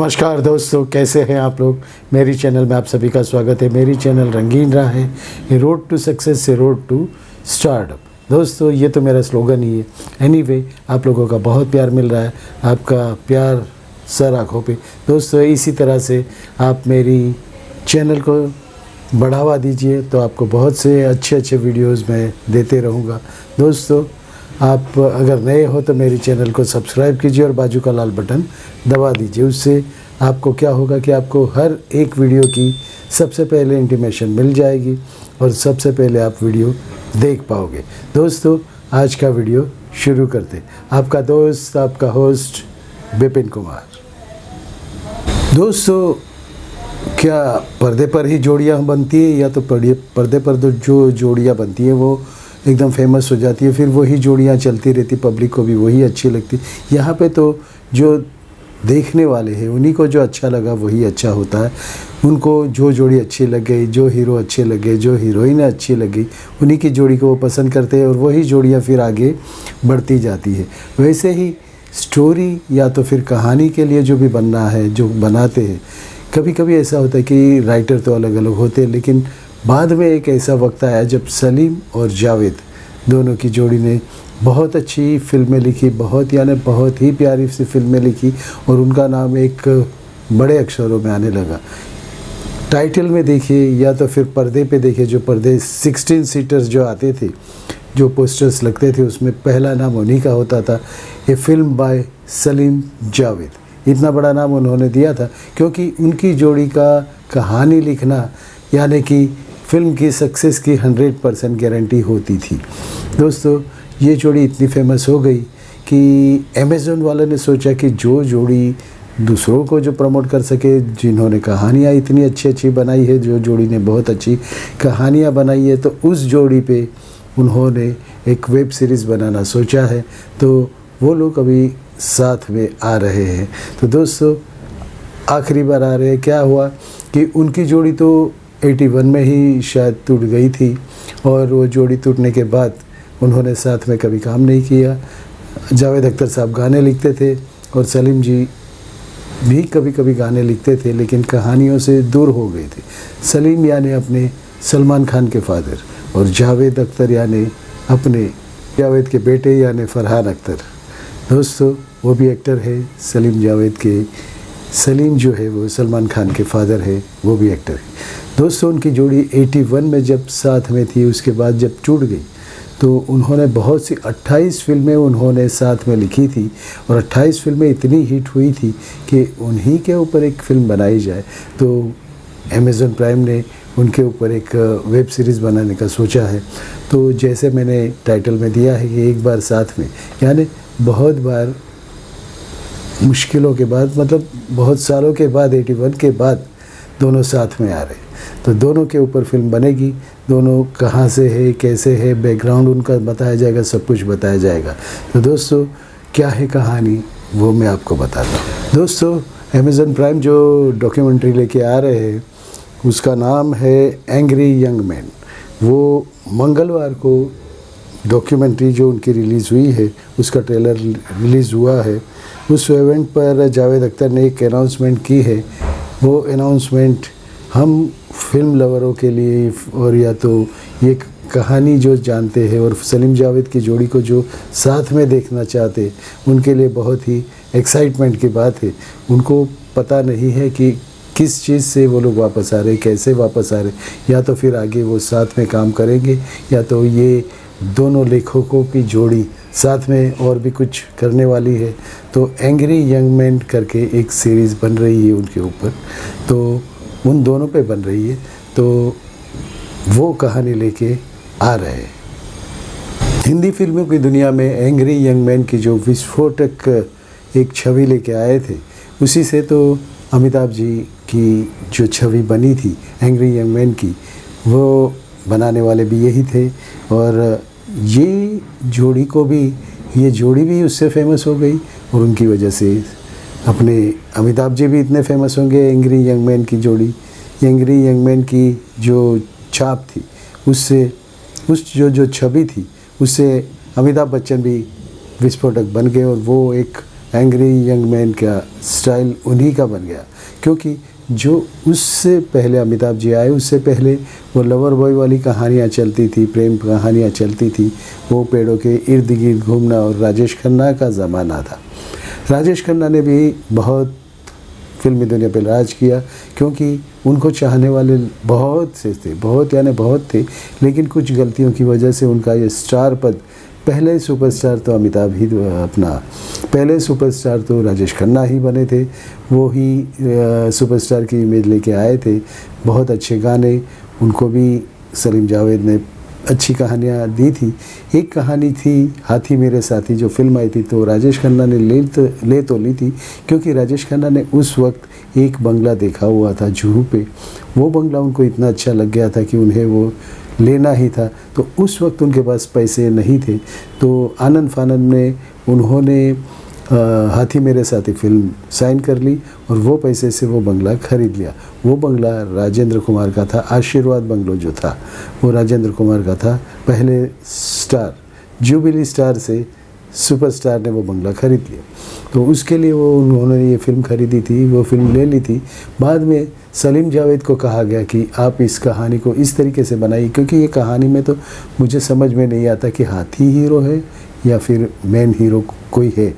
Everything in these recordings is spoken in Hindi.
नमस्कार दोस्तों, कैसे हैं आप लोग। मेरी चैनल में आप सभी का स्वागत है। मेरी चैनल रंगीन राह है, ये रोड टू सक्सेस से रोड टू स्टार्टअप। दोस्तों, ये तो मेरा स्लोगन ही है। एनीवे, आप लोगों का बहुत प्यार मिल रहा है, आपका प्यार सर आँखों पे। दोस्तों, इसी तरह से आप मेरी चैनल को बढ़ावा दीजिए तो आपको बहुत से अच्छे वीडियोज़ मैं देते रहूँगा। दोस्तों, आप अगर नए हो तो मेरी चैनल को सब्सक्राइब कीजिए और बाजू का लाल बटन दबा दीजिए। उससे आपको क्या होगा कि आपको हर एक वीडियो की सबसे पहले इंटीमेशन मिल जाएगी और सबसे पहले आप वीडियो देख पाओगे। दोस्तों, आज का वीडियो शुरू करते। आपका दोस्त, आपका होस्ट विपिन कुमार। दोस्तों, क्या पर्दे पर ही जोड़ियाँ बनती है या तो पर्दे पर जो जोड़ियाँ बनती हैं वो एकदम फेमस हो जाती है, फिर वही जोड़ियाँ चलती रहती, पब्लिक को भी वही अच्छी लगती। यहाँ पे तो जो देखने वाले हैं उन्हीं को जो अच्छा लगा वही अच्छा होता है। उनको जो जोड़ी अच्छी लग गई, जो हीरो अच्छे लगे, जो हीरोइन अच्छी लगी, उन्हीं की जोड़ी को वो पसंद करते हैं और वही जोड़ियाँ फिर आगे बढ़ती जाती है। वैसे ही स्टोरी या तो फिर कहानी के लिए जो भी बनना है, जो बनाते हैं, कभी कभी ऐसा होता है कि राइटर तो अलग अलग होते हैं, लेकिन बाद में एक ऐसा वक्त आया जब सलीम और जावेद दोनों की जोड़ी ने बहुत अच्छी फिल्में लिखी, बहुत ही प्यारी सी फिल्में लिखी और उनका नाम एक बड़े अक्षरों में आने लगा। टाइटल में देखिए या तो फिर पर्दे पे देखिए, जो पर्दे 16 सीटर्स जो आते थे, जो पोस्टर्स लगते थे, उसमें पहला नाम उन्हीं का होता था, ए फिल्म बाय सलीम जावेद। इतना बड़ा नाम उन्होंने दिया था क्योंकि उनकी जोड़ी का कहानी लिखना यानी कि फिल्म की सक्सेस की 100% गारंटी होती थी। दोस्तों, ये जोड़ी इतनी फेमस हो गई कि अमेज़न वाले ने सोचा कि जो जोड़ी दूसरों को जो प्रमोट कर सके, जिन्होंने कहानियाँ इतनी अच्छी बनाई है, जो जोड़ी ने बहुत अच्छी कहानियाँ बनाई है, तो उस जोड़ी पे उन्होंने एक वेब सीरीज़ बनाना सोचा है। तो वो लोग अभी साथ में आ रहे हैं। तो दोस्तों, आखिरी बार आ रहे हैं। क्या हुआ कि उनकी जोड़ी तो 81 में ही शायद टूट गई थी और वो जोड़ी टूटने के बाद उन्होंने साथ में कभी काम नहीं किया। जावेद अख्तर साहब गाने लिखते थे और सलीम जी भी कभी कभी गाने लिखते थे, लेकिन कहानियों से दूर हो गए थे। सलीम यानी अपने सलमान खान के फादर और जावेद अख्तर यानी अपने जावेद के बेटे यानी फरहान अख्तर। दोस्तों, वो भी एक्टर है सलीम जावेद के। सलीम जो है वो सलमान खान के फादर है, वो भी एक्टर है। दोस्तों, उनकी जोड़ी 81 में जब साथ में थी, उसके बाद जब टूट गई तो उन्होंने बहुत सी 28 फिल्में उन्होंने साथ में लिखी थी और 28 फिल्में इतनी हिट हुई थी कि उन्हीं के ऊपर एक फ़िल्म बनाई जाए। तो अमेज़न प्राइम ने उनके ऊपर एक वेब सीरीज़ बनाने का सोचा है। तो जैसे मैंने टाइटल में दिया है कि एक बार साथ में, यानी बहुत बार मुश्किलों के बाद, मतलब बहुत सालों के बाद, 81 के बाद दोनों साथ में आ रहे हैं। तो दोनों के ऊपर फिल्म बनेगी। दोनों कहाँ से है, कैसे है, बैकग्राउंड उनका बताया जाएगा, सब कुछ बताया जाएगा। तो दोस्तों, क्या है कहानी वो मैं आपको बताता हूँ। दोस्तों, अमेज़न प्राइम जो डॉक्यूमेंट्री लेके आ रहे हैं उसका नाम है एंग्री यंग मैन। वो मंगलवार को डॉक्यूमेंट्री जो उनकी रिलीज़ हुई है उसका ट्रेलर रिलीज़ हुआ है। उस इवेंट पर जावेद अख्तर ने एक अनाउंसमेंट की है। वो अनाउंसमेंट हम फिल्म लवरों के लिए और या तो ये कहानी जो जानते हैं और सलीम जावेद की जोड़ी को जो साथ में देखना चाहते हैं, उनके लिए बहुत ही एक्साइटमेंट की बात है। उनको पता नहीं है कि किस चीज़ से वो लोग वापस आ रहे, कैसे वापस आ रहे, या तो फिर आगे वो साथ में काम करेंगे या तो ये दोनों लेखकों की जोड़ी साथ में और भी कुछ करने वाली है। तो एंग्री यंग मैन करके एक सीरीज़ बन रही है उनके ऊपर, तो उन दोनों पे बन रही है। तो वो कहानी लेके आ रहे हैं। हिंदी फिल्मों की दुनिया में एंग्री यंग मैन की जो विस्फोटक एक छवि लेके आए थे, उसी से तो अमिताभ जी की जो छवि बनी थी एंग्री यंग मैन की, वो बनाने वाले भी यही थे। और ये जोड़ी भी उससे फेमस हो गई और उनकी वजह से अपने अमिताभ जी भी इतने फेमस होंगे। एंग्री यंग मैन की जोड़ी, एंग्री यंग मैन की जो छाप थी, उससे जो छवि थी, उससे अमिताभ बच्चन भी विस्फोटक बन गए और वो एक एंग्री यंग मैन का स्टाइल उन्हीं का बन गया, क्योंकि जो उससे पहले अमिताभ जी आए उससे पहले वो लवर बॉय वाली कहानियाँ चलती थी, प्रेम कहानियाँ चलती थी, वो पेड़ों के इर्द गिर्द घूमना, और राजेश खन्ना का ज़माना था। राजेश खन्ना ने भी बहुत फिल्मी दुनिया पे राज किया, क्योंकि उनको चाहने वाले बहुत से थे, बहुत यानी बहुत थे, लेकिन कुछ गलतियों की वजह से उनका ये स्टार पद, पहले सुपरस्टार तो अमिताभ ही पहले सुपरस्टार तो राजेश खन्ना ही बने थे, वो ही सुपरस्टार की इमेज लेके आए थे। बहुत अच्छे गाने उनको भी सलीम जावेद ने अच्छी कहानियाँ दी थी। एक कहानी थी हाथी मेरे साथी, जो फिल्म आई थी तो राजेश खन्ना ने ले तो ली थी, क्योंकि राजेश खन्ना ने उस वक्त एक बंगला देखा हुआ था जुहू पे। वो बंगला उनको इतना अच्छा लग गया था कि उन्हें वो लेना ही था। तो उस वक्त उनके पास पैसे नहीं थे, तो आनंद फानंद में उन्होंने हाथी मेरे साथी फिल्म साइन कर ली और वो पैसे से वो बंगला ख़रीद लिया। वो बंगला राजेंद्र कुमार का था, आशीर्वाद बंगलो जो था वो राजेंद्र कुमार का था। पहले स्टार जुबिली स्टार से सुपरस्टार ने वो बंगला ख़रीद लिया, तो उसके लिए वो उन्होंने ये फ़िल्म ख़रीदी थी, वो फिल्म ले ली थी। बाद में सलीम जावेद को कहा गया कि आप इस कहानी को इस तरीके से बनाइए, क्योंकि ये कहानी में तो मुझे समझ में नहीं आता कि हाथी हीरो है या फिर मेन हीरो कोई है।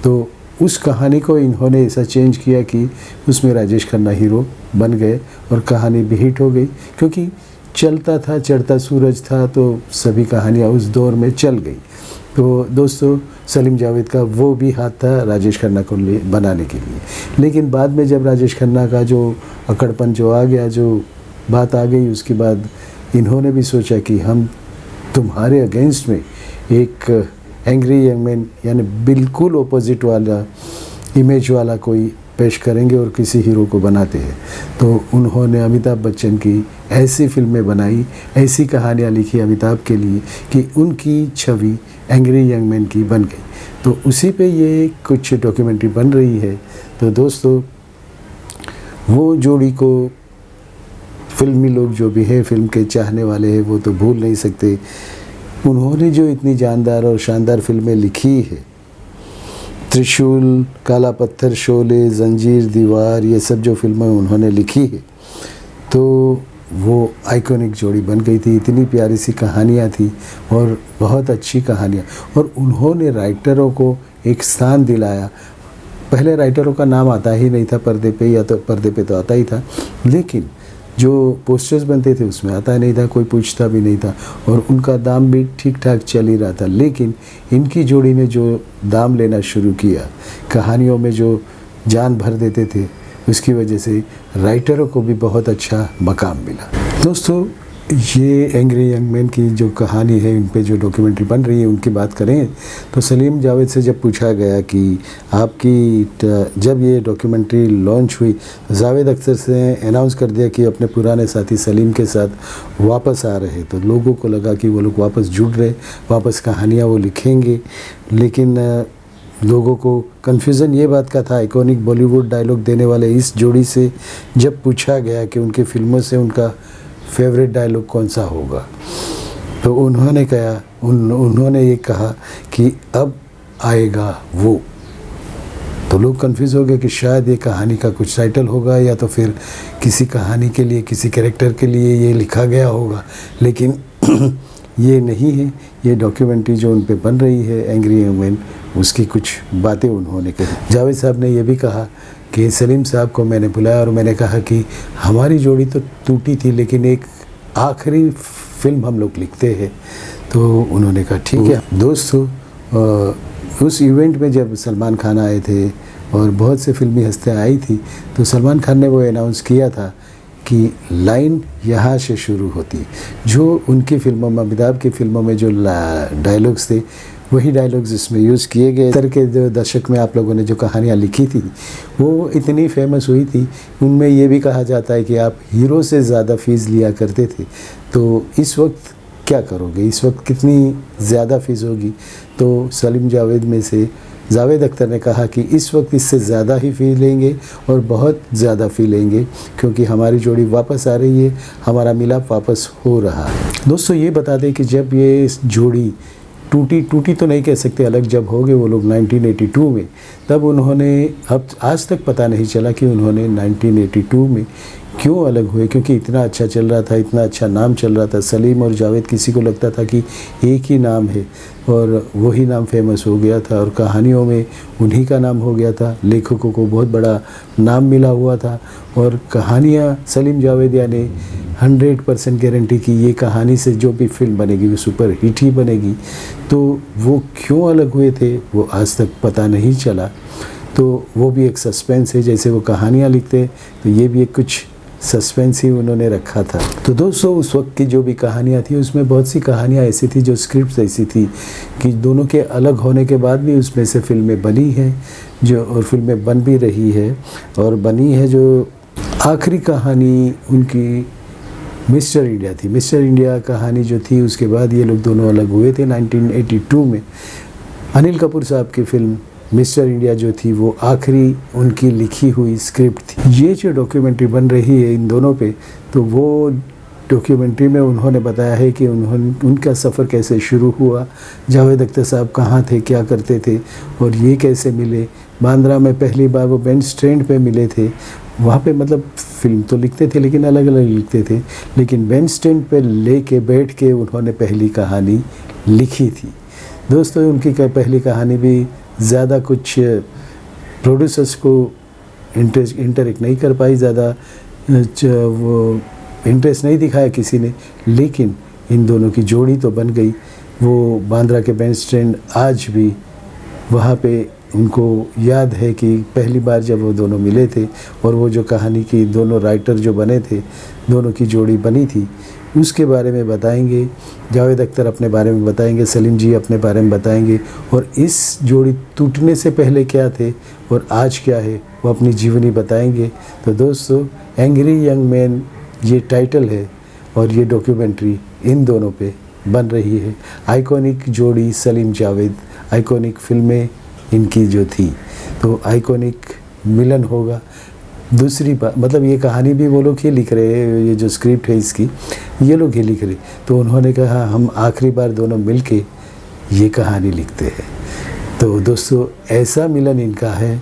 तो उस कहानी को इन्होंने ऐसा चेंज किया कि उसमें राजेश खन्ना हीरो बन गए और कहानी भी हिट हो गई, क्योंकि चलता था, चढ़ता सूरज था, तो सभी कहानियाँ उस दौर में चल गई। तो दोस्तों, सलीम जावेद का वो भी हाथ था राजेश खन्ना को बनाने के लिए। लेकिन बाद में जब राजेश खन्ना का जो अकड़पन जो आ गया, जो बात आ गई, उसके बाद इन्होंने भी सोचा कि हम तुम्हारे अगेंस्ट में एक एंग्री यंग मैन यानी बिल्कुल ऑपोजिट वाला इमेज वाला कोई पेश करेंगे और किसी हीरो को बनाते हैं। तो उन्होंने अमिताभ बच्चन की ऐसी फिल्में बनाई, ऐसी कहानियाँ लिखी अमिताभ के लिए कि उनकी छवि एंग्री यंग मैन की बन गई। तो उसी पे ये कुछ डॉक्यूमेंट्री बन रही है। तो दोस्तों, वो जोड़ी को फिल्मी लोग जो भी है, फिल्म के चाहने वाले हैं, वो तो भूल नहीं सकते। उन्होंने जो इतनी जानदार और शानदार फिल्में लिखी है, त्रिशूल, काला पत्थर, शोले, जंजीर, दीवार, ये सब जो फिल्में उन्होंने लिखी है, तो वो आइकॉनिक जोड़ी बन गई थी। इतनी प्यारी सी कहानियाँ थी और बहुत अच्छी कहानियाँ, और उन्होंने राइटरों को एक स्थान दिलाया। पहले राइटरों का नाम आता ही नहीं था पर्दे पे, या तो पर्दे पे तो आता ही था, लेकिन जो पोस्टर्स बनते थे उसमें आता नहीं था, कोई पूछता भी नहीं था, और उनका दाम भी ठीक ठाक चल ही रहा था। लेकिन इनकी जोड़ी ने जो दाम लेना शुरू किया, कहानियों में जो जान भर देते थे, उसकी वजह से राइटरों को भी बहुत अच्छा मकाम मिला। दोस्तों, ये एंग्री यंग मैन की जो कहानी है, इन पे जो डॉक्यूमेंट्री बन रही है, उनकी बात करें तो सलीम जावेद से जब पूछा गया कि आपकी जब ये डॉक्यूमेंट्री लॉन्च हुई, जावेद अख्तर से अनाउंस कर दिया कि अपने पुराने साथी सलीम के साथ वापस आ रहे, तो लोगों को लगा कि वो लोग वापस जुड़ रहे, वापस कहानियाँ वो लिखेंगे। लेकिन लोगों को कन्फ्यूज़न ये बात का था, आइकॉनिक बॉलीवुड डायलॉग देने वाले इस जोड़ी से जब पूछा गया कि उनके फिल्मों से उनका फेवरेट डायलॉग कौन सा होगा, तो उन्होंने ये कहा कि अब आएगा वो। तो लोग कंफ्यूज हो गए कि शायद ये कहानी का कुछ टाइटल होगा, या तो फिर किसी कहानी के लिए, किसी कैरेक्टर के लिए ये लिखा गया होगा। लेकिन ये नहीं है, ये डॉक्यूमेंट्री जो उन पे बन रही है एंग्री यंग मैन, उसकी कुछ बातें उन्होंने कही। जावेद साहब ने ये भी कहा कि सलीम साहब को मैंने बुलाया और मैंने कहा कि हमारी जोड़ी तो टूटी थी, लेकिन एक आखिरी फिल्म हम लोग लिखते हैं। तो उन्होंने कहा ठीक है। दोस्तों, उस इवेंट में जब सलमान खान आए थे और बहुत से फिल्मी हस्तियाँ आई थी, तो सलमान खान ने वो अनाउंस किया था कि लाइन यहाँ से शुरू होती। जो उनकी फिल्मों में, अमिताभ की फिल्मों में जो डायलॉग्स थे, वही डायलॉग्स इसमें यूज़ किए गए। इतर के जो दशक में आप लोगों ने जो कहानियाँ लिखी थी, वो इतनी फेमस हुई थी। उनमें ये भी कहा जाता है कि आप हीरो से ज़्यादा फ़ीस लिया करते थे, तो इस वक्त क्या करोगे, इस वक्त कितनी ज़्यादा फ़ीस होगी। तो सलीम जावेद में से जावेद अख्तर ने कहा कि इस वक्त इससे ज़्यादा ही फ़ी लेंगे और बहुत ज़्यादा फ़ी लेंगे, क्योंकि हमारी जोड़ी वापस आ रही है, हमारा मिलाप वापस हो रहा है। दोस्तों, ये बता दें कि जब ये जोड़ी टूटी तो नहीं कह सकते, अलग जब हो गए वो लोग 1982 में, तब उन्होंने, अब आज तक पता नहीं चला कि उन्होंने 1982 में क्यों अलग हुए, क्योंकि इतना अच्छा चल रहा था, इतना अच्छा नाम चल रहा था। सलीम और जावेद, किसी को लगता था कि एक ही नाम है और वही नाम फेमस हो गया था और कहानियों में उन्हीं का नाम हो गया था। लेखकों को बहुत बड़ा नाम मिला हुआ था और कहानियाँ सलीम जावेदिया ने 100% गारंटी की ये कहानी से जो भी फिल्म बनेगी वो सुपर हिट ही बनेगी। तो वो क्यों अलग हुए थे वो आज तक पता नहीं चला। तो वो भी एक सस्पेंस है, जैसे वो कहानियाँ लिखते तो ये भी एक कुछ सस्पेंस ही उन्होंने रखा था। तो दोस्तों, उस वक्त की जो भी कहानियाँ थी उसमें बहुत सी कहानियाँ ऐसी थी, जो स्क्रिप्ट ऐसी थी कि दोनों के अलग होने के बाद भी उसमें से फिल्में बनी हैं, जो और फिल्में बन भी रही है और बनी है। जो आखिरी कहानी उनकी मिस्टर इंडिया थी। मिस्टर इंडिया कहानी जो थी, उसके बाद ये लोग दोनों अलग हुए थे 1982 में। अनिल कपूर साहब की फिल्म मिस्टर इंडिया जो थी वो आखिरी उनकी लिखी हुई स्क्रिप्ट थी। ये जो डॉक्यूमेंट्री बन रही है इन दोनों पे, तो वो डॉक्यूमेंट्री में उन्होंने बताया है कि उनका सफ़र कैसे शुरू हुआ, जावेद अख्तर साहब कहाँ थे, क्या करते थे और ये कैसे मिले। बांद्रा में पहली बार वो बेंच स्टैंड पे मिले थे, वहाँ पे मतलब फिल्म तो लिखते थे लेकिन अलग अलग लिखते थे, लेकिन बेंच स्टैंड पे लेके बैठ के उन्होंने पहली कहानी लिखी थी। दोस्तों, उनकी पहली कहानी भी ज़्यादा कुछ प्रोड्यूसर्स को इंटरेक्ट नहीं कर पाई, ज़्यादा वो इंटरेस्ट नहीं दिखाया किसी ने, लेकिन इन दोनों की जोड़ी तो बन गई। वो बांद्रा के बेंच स्टैंड आज भी वहाँ पे उनको याद है कि पहली बार जब वो दोनों मिले थे और वो जो कहानी की दोनों राइटर जो बने थे, दोनों की जोड़ी बनी थी, उसके बारे में बताएंगे। जावेद अख्तर अपने बारे में बताएंगे, सलीम जी अपने बारे में बताएंगे और इस जोड़ी टूटने से पहले क्या थे और आज क्या है वो अपनी जीवनी बताएंगे। तो दोस्तों, एंग्री यंग मैन ये टाइटल है और ये डॉक्यूमेंट्री इन दोनों पे बन रही है। आइकॉनिक जोड़ी सलीम जावेद, आइकॉनिक फिल्में इनकी जो थी, तो आइकॉनिक मिलन होगा। दूसरी बात, मतलब ये कहानी भी वो लोग ही लिख रहे हैं, ये जो स्क्रिप्ट है इसकी ये लोग ही लिख रहे। तो उन्होंने कहा हम आखिरी बार दोनों मिलके ये कहानी लिखते हैं। तो दोस्तों, ऐसा मिलन इनका है।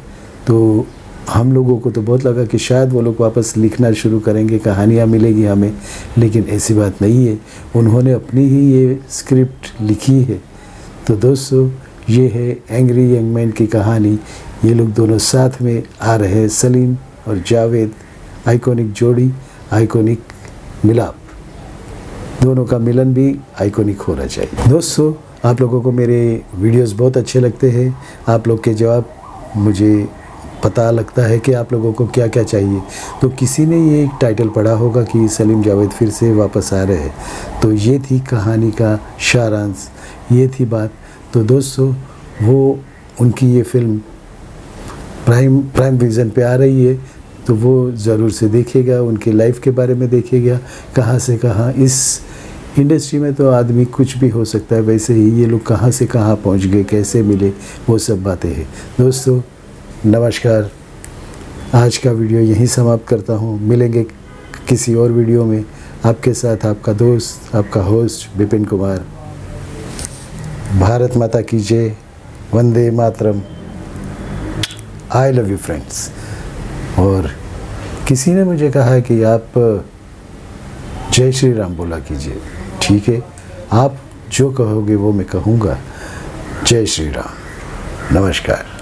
तो हम लोगों को तो बहुत लगा कि शायद वो लोग वापस लिखना शुरू करेंगे, कहानियाँ मिलेगी हमें, लेकिन ऐसी बात नहीं है। उन्होंने अपनी ही ये स्क्रिप्ट लिखी है। तो दोस्तों, ये है एंग्री यंग मैन की कहानी। ये लोग दोनों साथ में आ रहे हैं, सलीम और जावेद, आइकॉनिक जोड़ी, आइकॉनिक मिलाप, दोनों का मिलन भी आइकॉनिक होना चाहिए। दोस्तों, आप लोगों को मेरे वीडियोस बहुत अच्छे लगते हैं। आप लोग के जवाब मुझे पता लगता है कि आप लोगों को क्या क्या चाहिए। तो किसी ने ये एक टाइटल पढ़ा होगा कि सलीम जावेद फिर से वापस आ रहे हैं, तो ये थी कहानी का सारांश, ये थी बात। तो दोस्तों, वो उनकी ये फिल्म प्राइम विज़न पे आ रही है, तो वो ज़रूर से देखिएगा, उनके लाइफ के बारे में देखिएगा, कहाँ से कहाँ। इस इंडस्ट्री में तो आदमी कुछ भी हो सकता है, वैसे ही ये लोग कहाँ से कहाँ पहुँच गए, कैसे मिले, वो सब बातें हैं। दोस्तों, नमस्कार। आज का वीडियो यहीं समाप्त करता हूँ। मिलेंगे किसी और वीडियो में। आपके साथ आपका दोस्त, आपका होस्ट विपिन कुमार। भारत माता की जय, Vande Mataram, I love you friends. और किसी ने मुझे कहा है कि आप जय श्री राम बोला कीजिए। ठीक है, आप जो कहोगे वो मैं कहूँगा। जय श्री राम, नमस्कार।